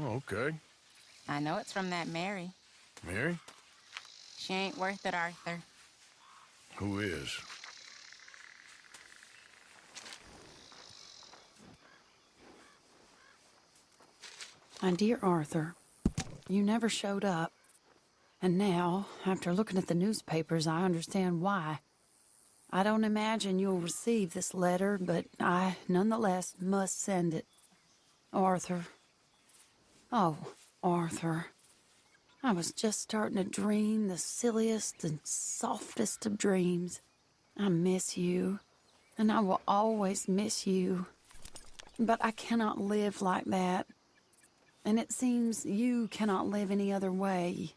Oh, okay. I know it's from that Mary. Mary? She ain't worth it, Arthur. Who is? My dear Arthur, you never showed up. And now, after looking at the newspapers, I understand why. I don't imagine you'll receive this letter, but I, nonetheless, must send it. Arthur. Oh, Arthur. I was just starting to dream the silliest and softest of dreams. I miss you, and I will always miss you. But I cannot live like that. And it seems you cannot live any other way.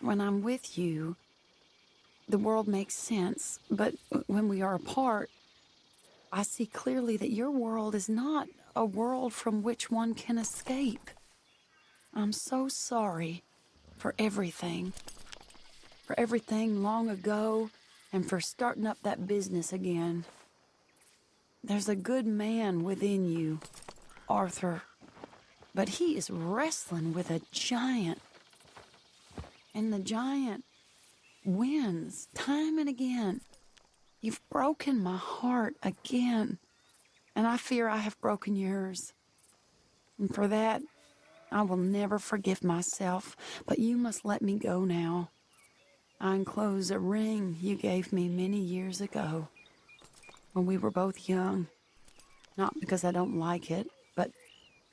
When I'm with you, the world makes sense, but when we are apart, I see clearly that your world is not a world from which one can escape. I'm so sorry for everything long ago, and for starting up that business again. There's a good man within you, Arthur, but he is wrestling with a giant. And the giant wins time and again. You've broken my heart again, and I fear I have broken yours. And for that, I will never forgive myself, but you must let me go now. I enclose a ring you gave me many years ago, when we were both young. Not because I don't like it, but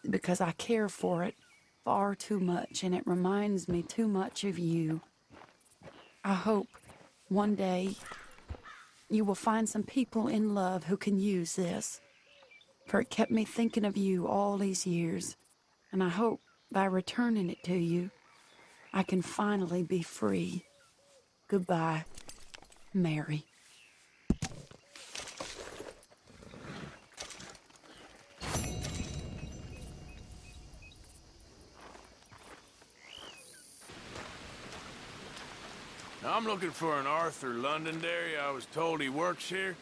because I care for it far too much, and it reminds me too much of you. I hope one day you will find some people in love who can use this, for it kept me thinking of you all these years, and I hope by returning it to you, I can finally be free. Goodbye, Mary. I'm looking for an Arthur Londonderry. I was told he works here.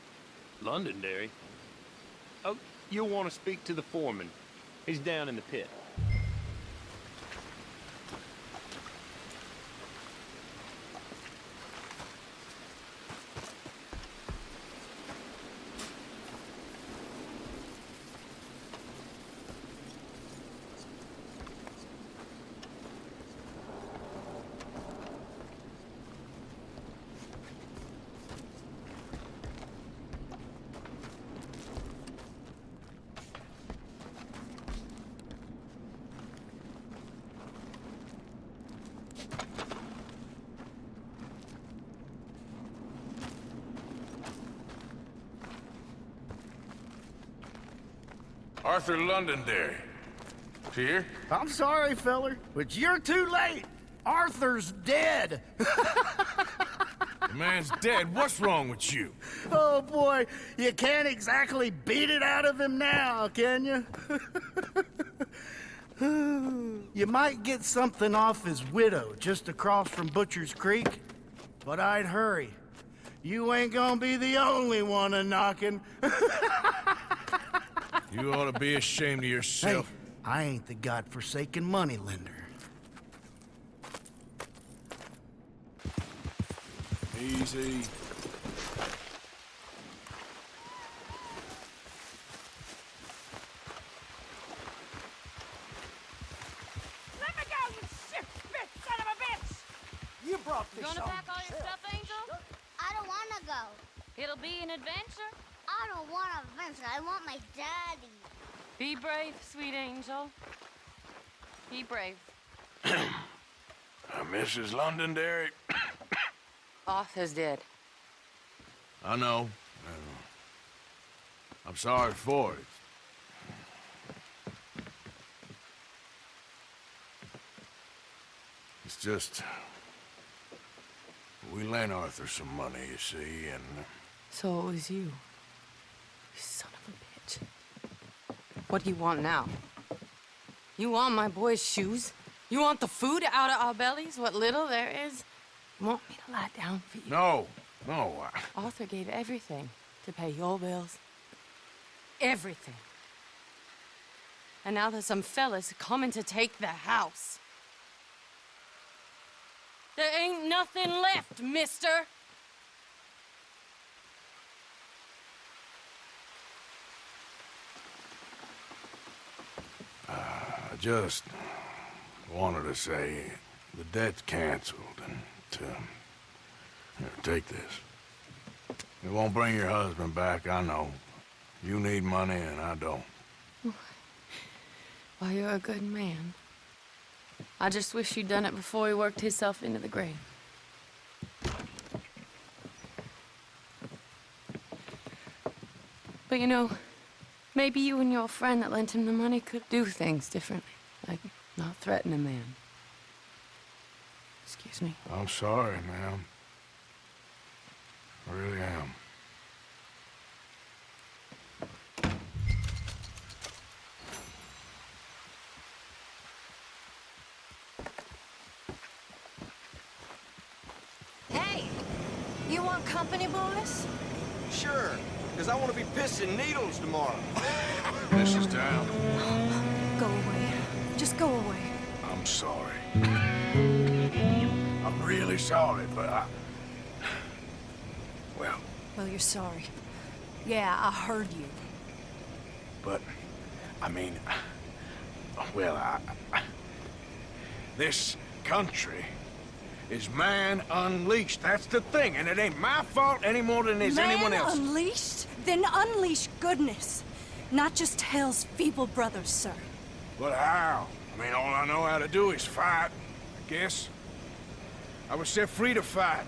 Londonderry? Oh, you'll want to speak to the foreman. He's down in the pit. Arthur Londonderry. Here? I'm sorry, feller, but you're too late. Arthur's dead. The man's dead. What's wrong with you? Oh, boy, you can't exactly beat it out of him now, can you? You might get something off his widow just across from Butcher's Creek, but I'd hurry. You ain't gonna be the only one a-knocking. You ought to be ashamed of yourself. Hey, I ain't the godforsaken moneylender. Easy. Let me go, you shit-spit son of a bitch! You brought You gonna pack all your stuff, Angel? I don't want to go. It'll be an adventure. I don't want an adventure. I want my daddy. Be brave, sweet Angel. Be brave. Mrs. Londonderry. Arthur's dead. I know. I'm sorry for it. It's just... we lent Arthur some money, you see, and... So it was you. You son of a bitch. What do you want now? You want my boy's shoes? You want the food out of our bellies, what little there is? You want me to lie down for you? No, no. Arthur gave everything to pay your bills. Everything. And now there's some fellas coming to take the house. There ain't nothing left, mister. I just wanted to say the debt's canceled and here, take this. It won't bring your husband back, I know. You need money and I don't. Well, you're a good man. I just wish you'd done it before he worked himself into the grave. But you know, maybe you and your friend that lent him the money could do things differently. Like not threaten a man. Excuse me. I'm sorry, ma'am. I really am. Hey, you want company, boys? Sure, because I want to be pissing needles tomorrow. This is down. Go away. Just go away. I'm sorry. I'm really sorry, but well, Well, you're sorry. Yeah, I heard you. but, I mean, well, this country is man unleashed. That's the thing, and it ain't my fault any more than it's anyone else's. Man unleashed? Then unleash goodness. Not just hell's feeble brothers, sir. But how? I mean, all I know how to do is fight, I guess. I was set free to fight.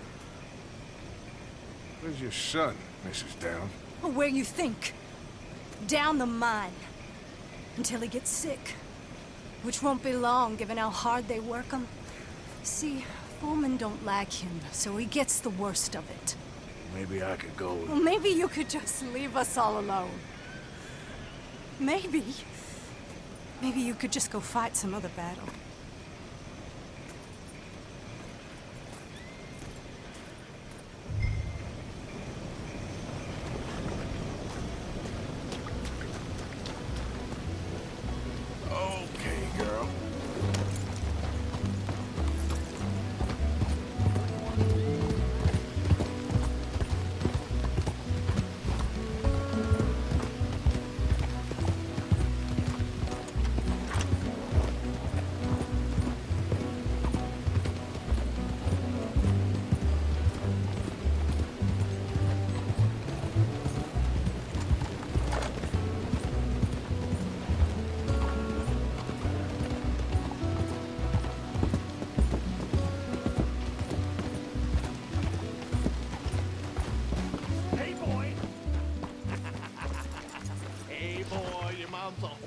Where's your son, Mrs. Downs? Where you think? Down the mine. Until he gets sick. Which won't be long, given how hard they work him. See, foremen don't like him, so he gets the worst of it. Maybe I could go. Well, maybe you could just leave us all alone. Maybe. Maybe you could just go fight some other battle. Okay, girl. Hey, boy. Hey, boy, your mom's all...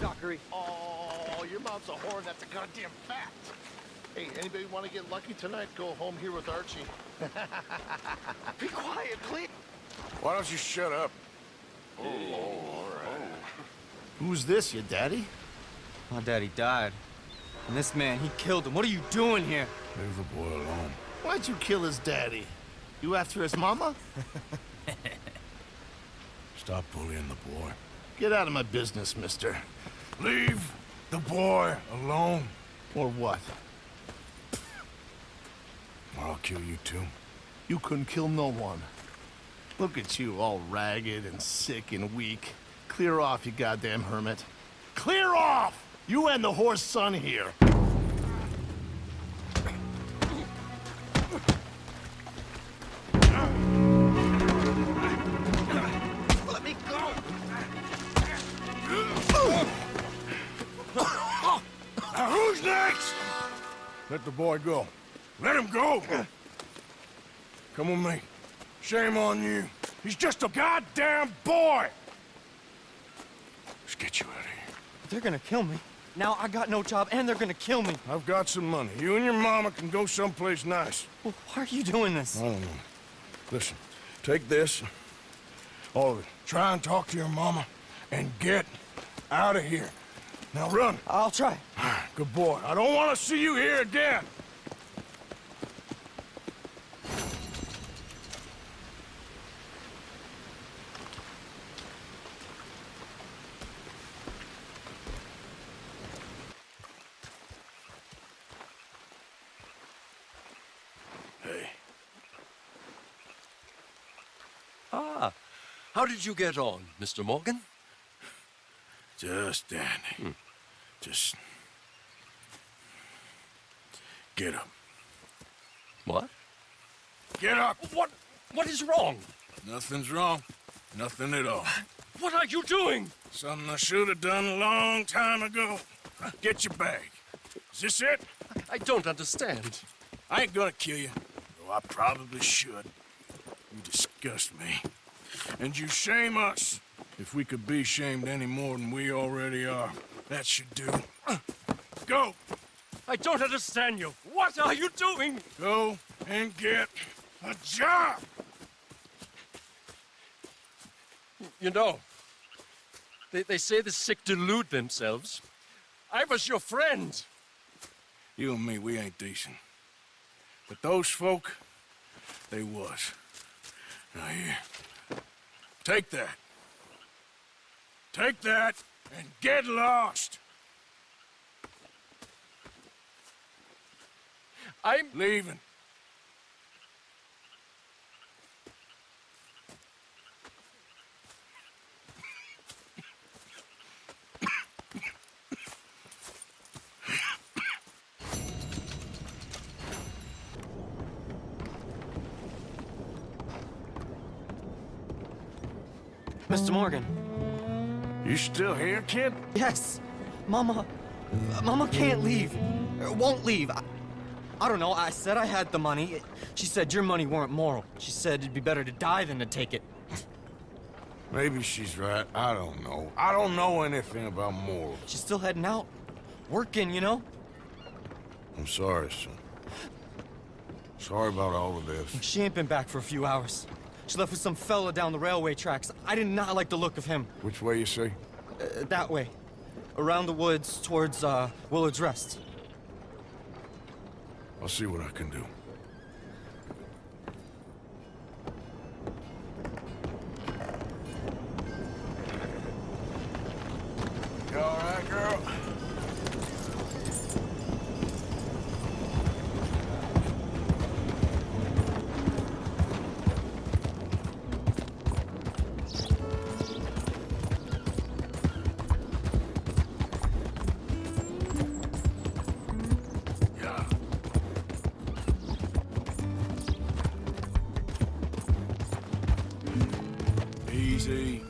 Dockery. Oh, your mom's a whore, that's a goddamn fact. Hey, anybody want to get lucky tonight? Go home here with Archie. Be quiet, please. Why don't you shut up? Who's this, your daddy? My daddy died. And this man, he killed him. What are you doing here? Leave the boy alone. Why'd you kill his daddy? You after his mama? Stop bullying the boy. Get out of my business, mister. Leave the boy alone. Or what? Or I'll kill you too. You couldn't kill no one. Look at you, all ragged and sick and weak. Clear off, you goddamn hermit. Clear off! You and the horse son here. Let me go! Now who's next? Let the boy go. Let him go! Come with me. Shame on you. He's just a goddamn boy! Let's get you out of here. They're gonna kill me. Now I got no job and they're gonna kill me. I've got some money. You and your mama can go someplace nice. Well, why are you doing this? I don't know. Listen, take this. All of it. Try and talk to your mama and get out of here. Now run. I'll try. Good boy. I don't want to see you here again. Hey. Ah, how did you get on, Mr. Morgan? Just dandy. Just... get up. What? Get up! What is wrong? Nothing's wrong. Nothing at all. What are you doing? Something I should have done a long time ago. Get your bag. Is this it? I don't understand. I ain't gonna kill you, though I probably should. You disgust me. And you shame us. If we could be shamed any more than we already are, that should do. Go! I don't understand you. What are you doing? Go and get a job! You know, they say the sick delude themselves. I was your friend. You and me, we ain't decent. But those folk, they was. Now here, take that. Take that and get lost. I'm leaving. Mr. Morgan. You still here, kid? Yes. Mama can't leave. Won't leave. I don't know. I said I had the money. She said your money weren't moral. She said it'd be better to die than to take it. Maybe she's right. I don't know. I don't know anything about morals. She's still heading out. Working, you know? I'm sorry, son. Sorry about all of this. She ain't been back for a few hours. She left with some fella down the railway tracks. I did not like the look of him. Which way you say? That way. Around the woods towards, Willard's Rest. I'll see what I can do. You all right, girl? Easy.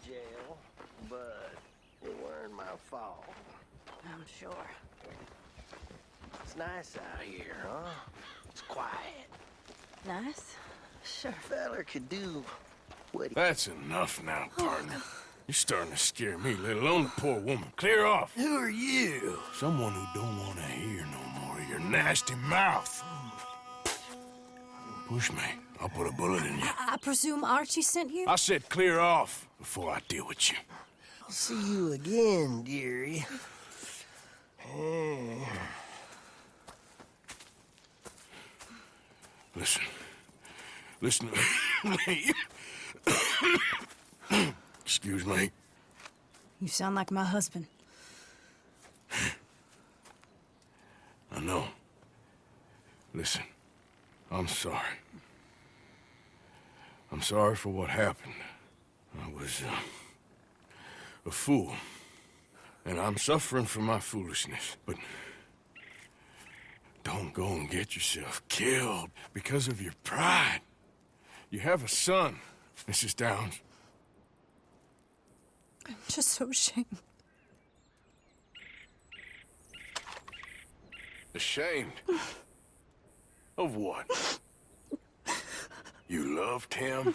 Jail, but it weren't my fault. I'm sure. It's nice out here, huh? It's quiet. Nice. Sure. Feller could do what he... That's enough now, partner. You're starting to scare me, let alone the poor woman. Clear off. Who are you? Someone who don't want to hear no more of your nasty mouth. Push me. I'll put a bullet in you. I presume Archie sent you? I said clear off before I deal with you. I'll see you again, dearie. Listen. Listen to me. Excuse me. You sound like my husband. I know. Listen, I'm sorry. I'm sorry for what happened. I was, a fool. And I'm suffering for my foolishness, but... don't go and get yourself killed because of your pride. You have a son, Mrs. Downs. I'm just so ashamed. Ashamed? Of what? You loved him?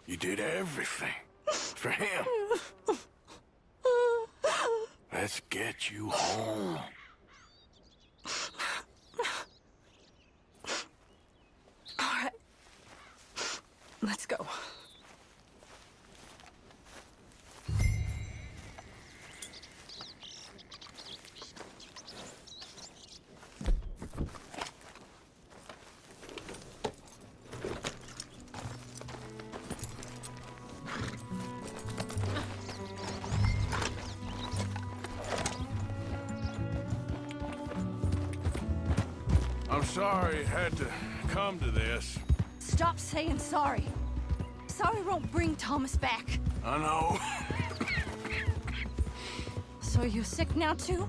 You did everything for him. Let's get you home. All right. Let's go. I'm sorry it had to come to this. Stop saying sorry. Sorry won't bring Thomas back. I know. So you're sick now too?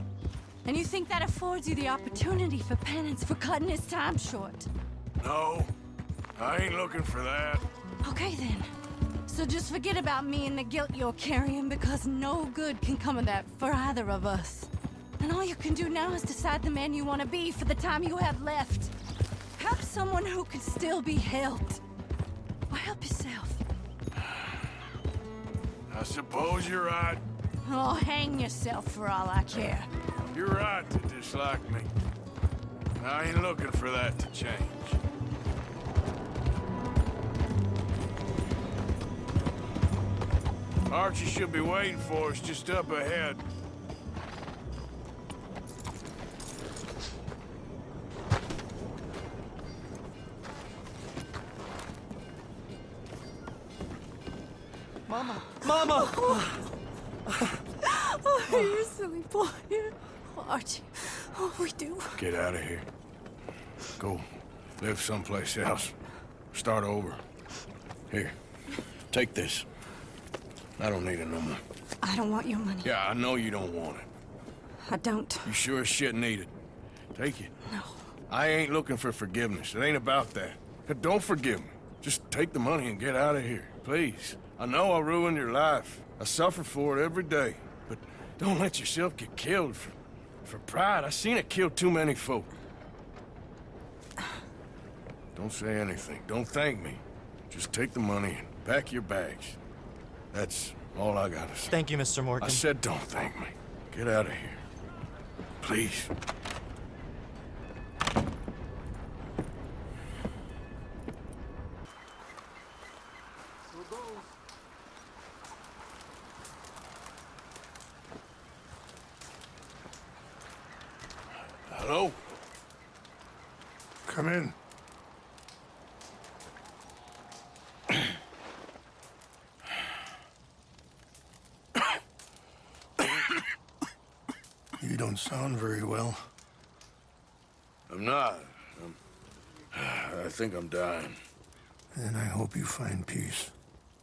And you think that affords you the opportunity for penance for cutting his time short? No, I ain't looking for that. Okay then. So just forget about me and the guilt you're carrying, because no good can come of that for either of us. And all you can do now is decide the man you want to be for the time you have left. Help someone who can still be helped. Or help yourself. I suppose you're right. Oh, hang yourself for all I care. You're right to dislike me. I ain't looking for that to change. Archie should be waiting for us just up ahead. Mama! Mama! Oh, you silly boy. Oh, Archie, oh, we do. Get out of here. Go live someplace else. Start over. Here, take this. I don't need it no more. I don't want your money. Yeah, I know you don't want it. I don't. You sure as shit need it. Take it. No. I ain't looking for forgiveness. It ain't about that. But don't forgive me. Just take the money and get out of here, please. I know I ruined your life. I suffer for it every day. But don't let yourself get killed for pride. I seen it kill too many folk. Don't say anything. Don't thank me. Just take the money and pack your bags. That's all I gotta say. Thank you, Mr. Morgan. I said don't thank me. Get out of here. Please. Hello? Come in. You don't sound very well. I'm not. I think I'm dying. And I hope you find peace.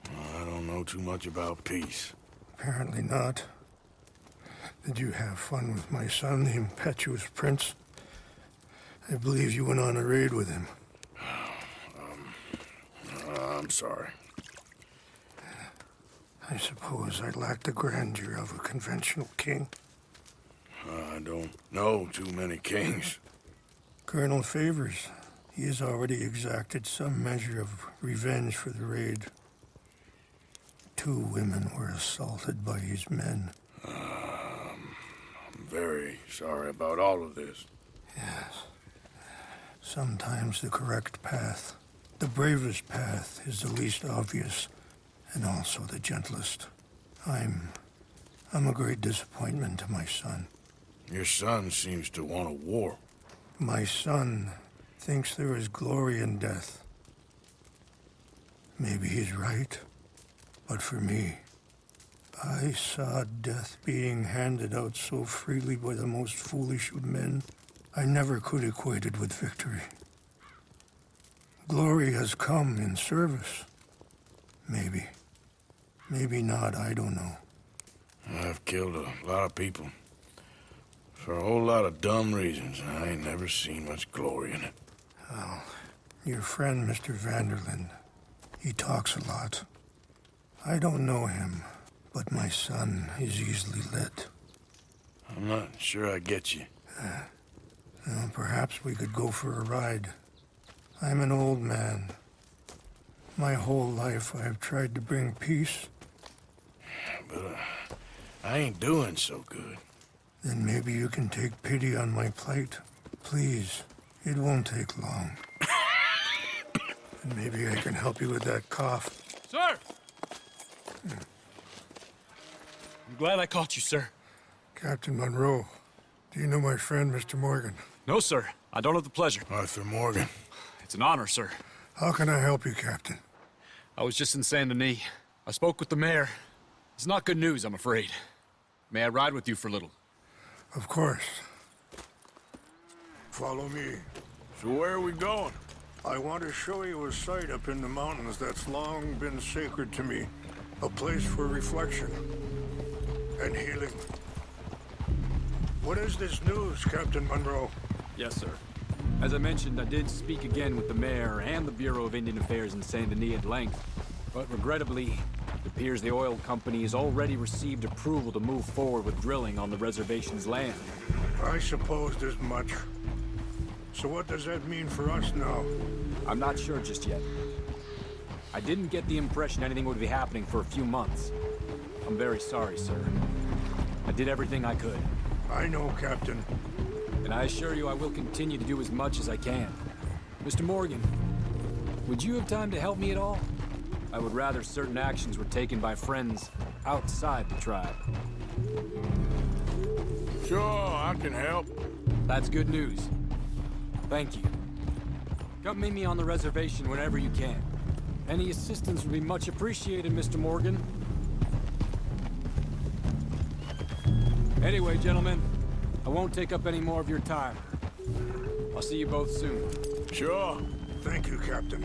I don't know too much about peace. Apparently not. Did you have fun with my son, the impetuous prince? I believe you went on a raid with him. I'm sorry. I suppose I lack the grandeur of a conventional king. I don't know too many kings. Colonel Favors. He has already exacted some measure of revenge for the raid. 2 women were assaulted by his men. I'm very sorry about all of this. Yes. Sometimes the correct path, the bravest path, is the least obvious, and also the gentlest. I'm a great disappointment to my son. Your son seems to want a war. My son thinks there is glory in death. Maybe he's right, but for me, I saw death being handed out so freely by the most foolish of men, I never could equate it with victory. Glory has come in service. Maybe. Maybe not, I don't know. I've killed a lot of people. For a whole lot of dumb reasons. I ain't never seen much glory in it. Well, your friend, Mr. Vanderlyn, he talks a lot. I don't know him, but my son is easily led. I'm not sure I get you. Well, perhaps we could go for a ride. I'm an old man. My whole life I have tried to bring peace. But I ain't doing so good. Then maybe you can take pity on my plight. Please, it won't take long. And maybe I can help you with that cough. Sir! I'm glad I caught you, sir. Captain Monroe, do you know my friend, Mr. Morgan? No, sir. I don't have the pleasure. Arthur Morgan. It's an honor, sir. How can I help you, Captain? I was just in Saint Denis. I spoke with the mayor. It's not good news, I'm afraid. May I ride with you for a little? Of course. Follow me. So where are we going? I want to show you a site up in the mountains that's long been sacred to me. A place for reflection and healing. What is this news, Captain Monroe? Yes, sir. As I mentioned, I did speak again with the mayor and the Bureau of Indian Affairs in Saint Denis at length. But regrettably, it appears the oil company has already received approval to move forward with drilling on the reservation's land. I supposed as much. So what does that mean for us now? I'm not sure just yet. I didn't get the impression anything would be happening for a few months. I'm very sorry, sir. I did everything I could. I know, Captain. And I assure you I will continue to do as much as I can. Mr. Morgan, would you have time to help me at all? I would rather certain actions were taken by friends outside the tribe. Sure, I can help. That's good news. Thank you. Come meet me on the reservation whenever you can. Any assistance would be much appreciated, Mr. Morgan. Anyway, gentlemen, I won't take up any more of your time. I'll see you both soon. Sure. Thank you, Captain.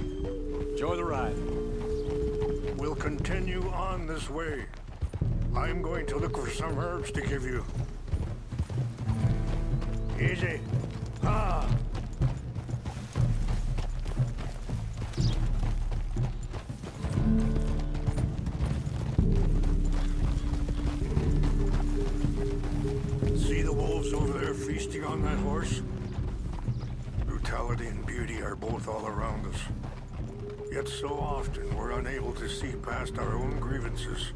Enjoy the ride. We'll continue on this way. I'm going to look for some herbs to give you. Easy. Ah! See the wolves over there feasting on that horse? Brutality and beauty are both all around us. Yet so often we're unable to see past our own grievances.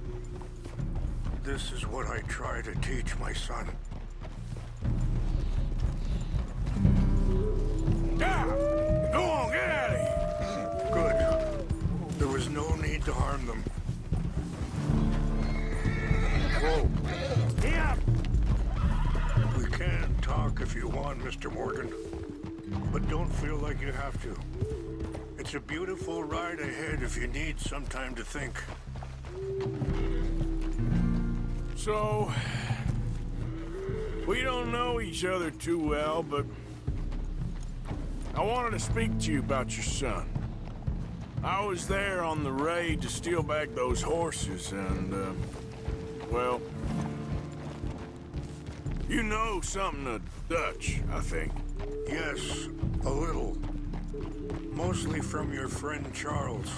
This is what I try to teach my son. Go on, get out of here! Good. There was no need to harm them. Whoa. Here! We can talk if you want, Mr. Morgan. But don't feel like you have to. It's a beautiful ride ahead if you need some time to think. So, we don't know each other too well, but I wanted to speak to you about your son. I was there on the raid to steal back those horses, and, well, you know something of Dutch, I think. Yes, a little. Mostly from your friend Charles.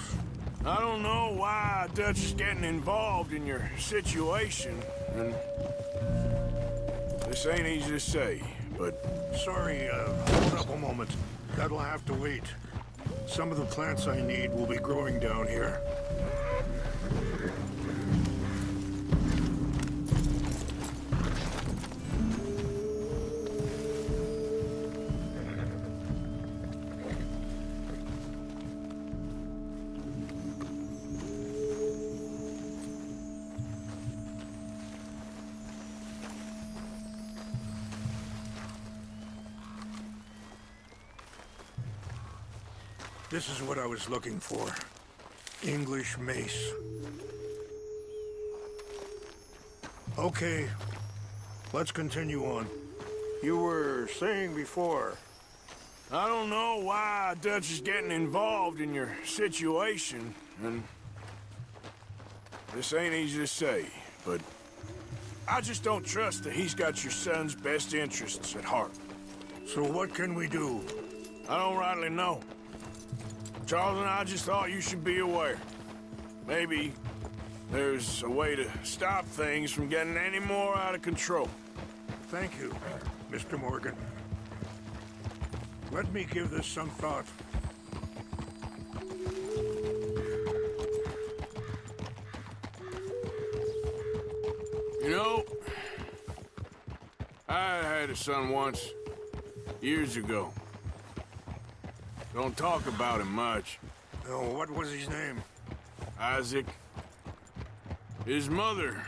I don't know why Dutch is getting involved in your situation, and this ain't easy to say, but... Sorry, hold up a moment. That'll have to wait. Some of the plants I need will be growing down here. This is what I was looking for. English mace. Okay, let's continue on. You were saying before... I don't know why Dutch is getting involved in your situation, and... this ain't easy to say, but... I just don't trust that he's got your son's best interests at heart. So what can we do? I don't rightly know. Charles and I just thought you should be aware. Maybe there's a way to stop things from getting any more out of control. Thank you, Mr. Morgan. Let me give this some thought. You know, I had a son once, years ago. Don't talk about him much. Oh, what was his name? Isaac. His mother,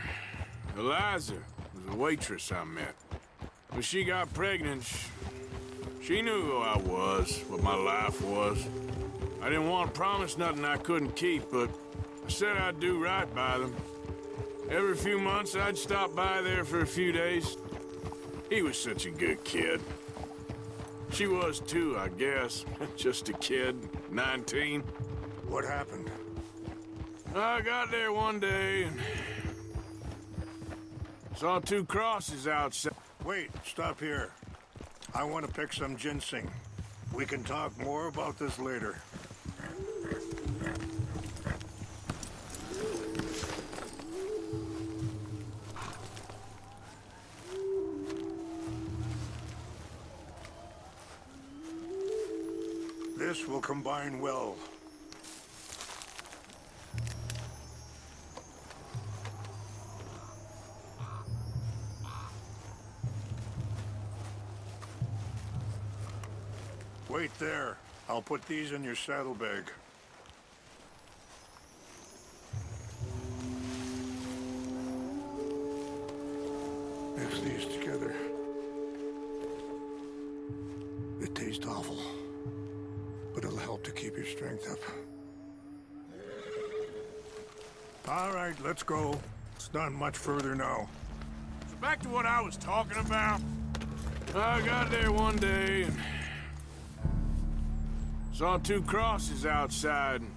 Eliza, was a waitress I met. When she got pregnant, she knew who I was, what my life was. I didn't want to promise nothing I couldn't keep, but I said I'd do right by them. Every few months, I'd stop by there for a few days. He was such a good kid. She was too, I guess. Just a kid, 19. What happened? I got there one day and saw 2 crosses outside. Wait, stop here. I want to pick some ginseng. We can talk more about this later. This will combine well. Wait there. I'll put these in your saddlebag. Mix these together. It tastes awful, but it'll help to keep your strength up. All right, let's go. It's not much further now. So back to what I was talking about. I got there one day and saw 2 crosses outside, and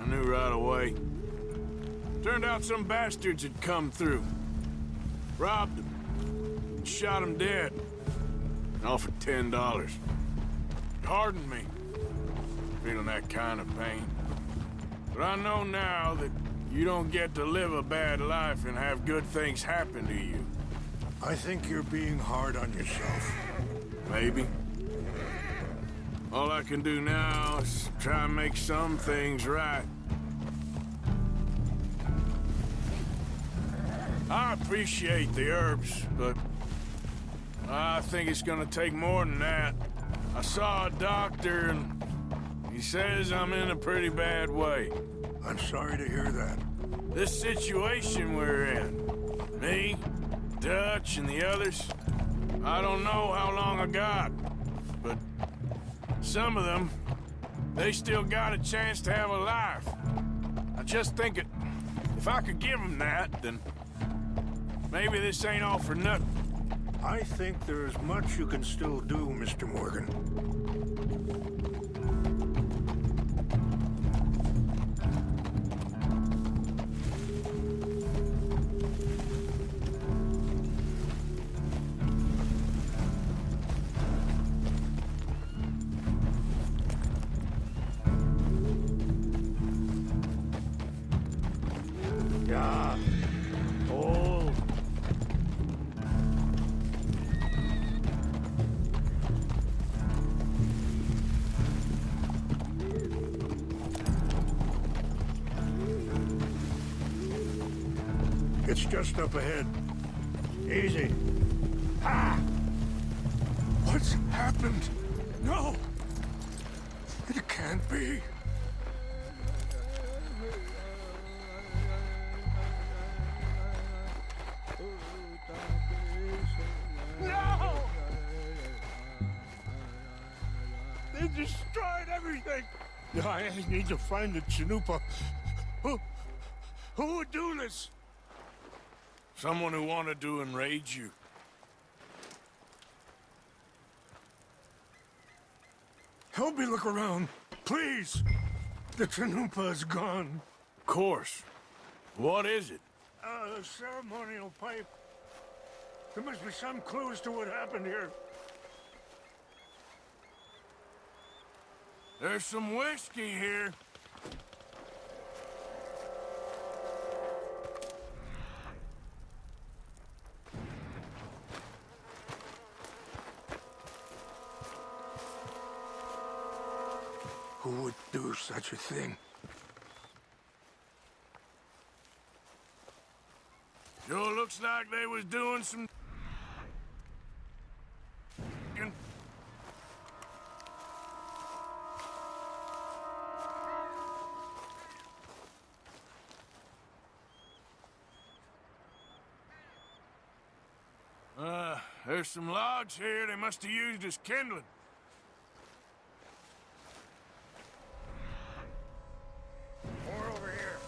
I knew right away. Turned out some bastards had come through, robbed them, and shot them dead, and offered $10. It hardened me, feeling that kind of pain. But I know now that you don't get to live a bad life and have good things happen to you. I think you're being hard on yourself. Maybe. All I can do now is try and make some things right. I appreciate the herbs, but I think it's gonna take more than that. I saw a doctor and he says I'm in a pretty bad way. I'm sorry to hear that. This situation we're in, me, Dutch, and the others, I don't know how long I got, but some of them, they still got a chance to have a life. I just think if I could give them that, then maybe this ain't all for nothing. I think there's much you can still do, Mr. Morgan. Yeah. Oh. It's just up ahead. Easy. Ah! What's happened? No! It can't be. No! They destroyed everything! I need to find the Chanupa. Who would do this? Someone who wanted to enrage you. Help me look around, please. The Chanupa is gone. Of course. What is it? A ceremonial pipe. There must be some clues to what happened here. There's some whiskey here. Who would do such a thing? Sure looks like they was doing some... There's some logs here they must have used as kindling. More over here.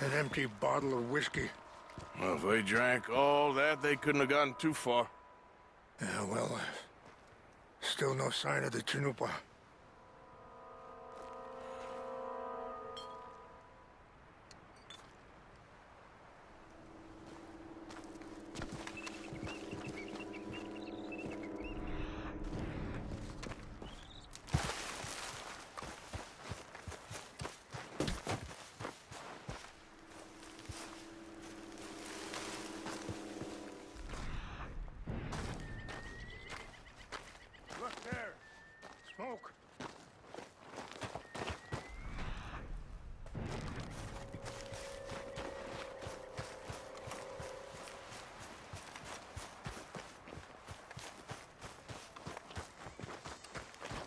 An empty bottle of whiskey. Well, if they drank all that, they couldn't have gotten too far. Yeah, well, still no sign of the Chanupa. Look there. Smoke.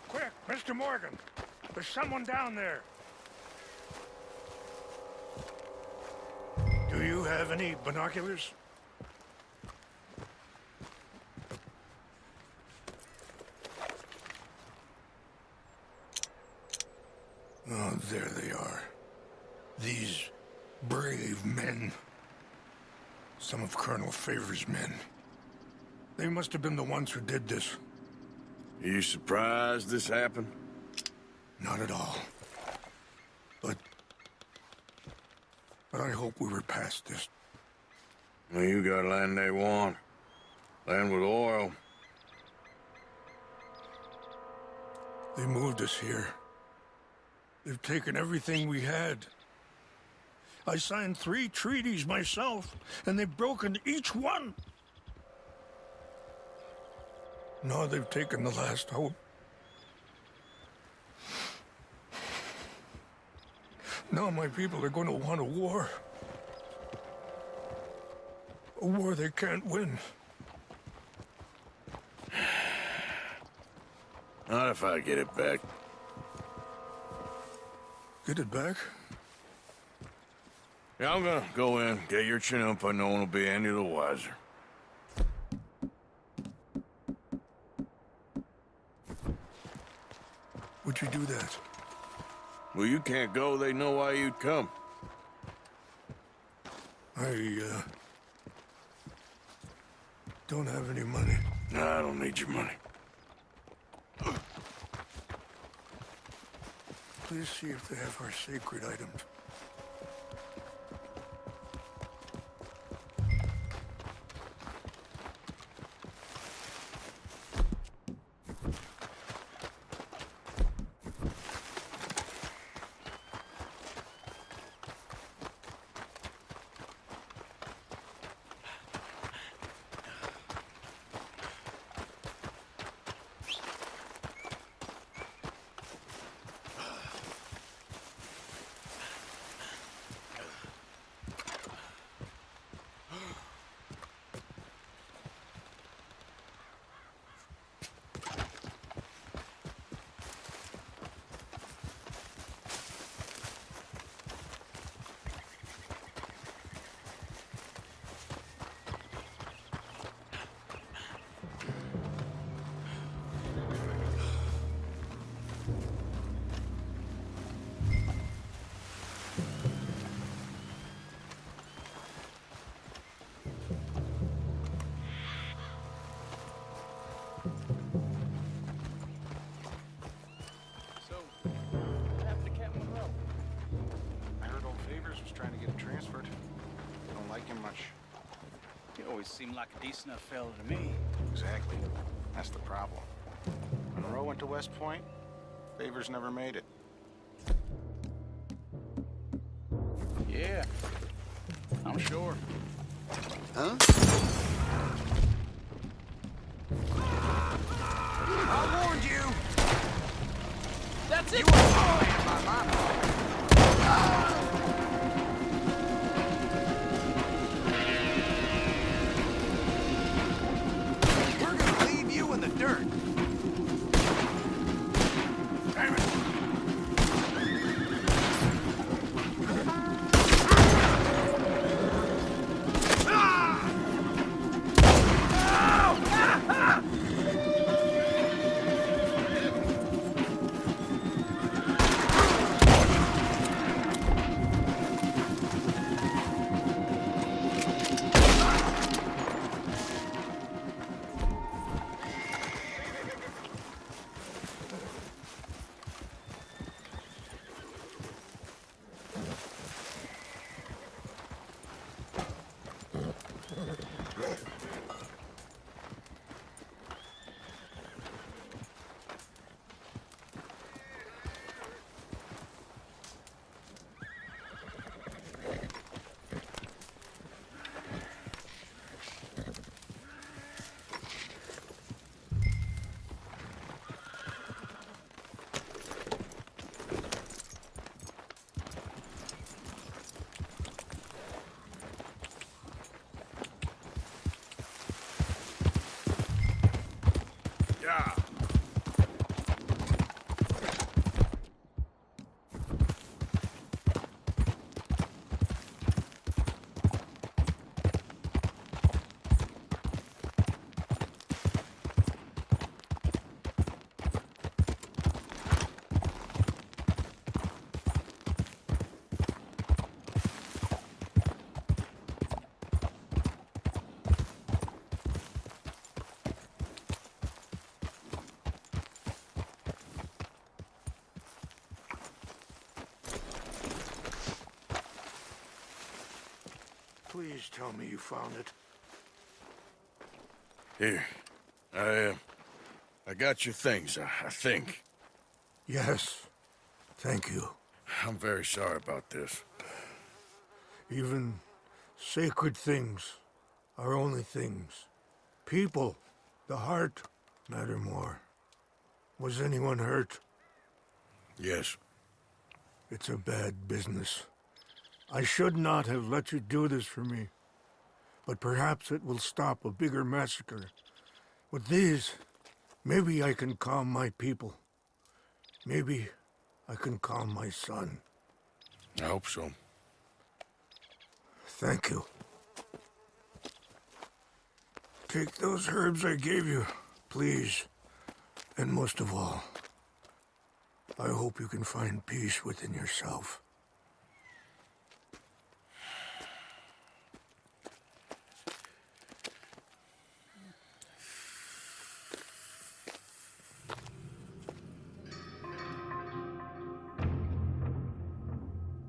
Quick, Mr. Morgan. There's someone down there. Do you have any binoculars? Oh, there they are. These brave men. Some of Colonel Favor's men. They must have been the ones who did this. Are you surprised this happened? Not at all. But I hope we were past this. Well, you got land they want. Land with oil. They moved us here. They've taken everything we had. I signed 3 treaties myself, and they've broken each one. Now they've taken the last hope. Now my people are going to want a war. A war they can't win. Not if I get it back. Get it back? Yeah, I'm gonna go in, get your Chanupa, no one will be any the wiser. Would you do that? Well, you can't go, they know why you'd come. I don't have any money. No, I don't need your money. Please see if they have our sacred items. seemed like a decent enough fella to me. Exactly. That's the problem. Monroe went to West Point. Favors never made it. Yeah, I'm sure. Huh? I warned you! That's it! You were playing by my book. We're gonna leave you in the dirt. Damn it! Yeah. Please tell me you found it. Here. I got your things, I think. Yes. Thank you. I'm very sorry about this. Even sacred things are only things. People, the heart, matter more. Was anyone hurt? Yes. It's a bad business. I should not have let you do this for me. But perhaps it will stop a bigger massacre. With these, maybe I can calm my people. Maybe I can calm my son. I hope so. Thank you. Take those herbs I gave you, please. And most of all, I hope you can find peace within yourself.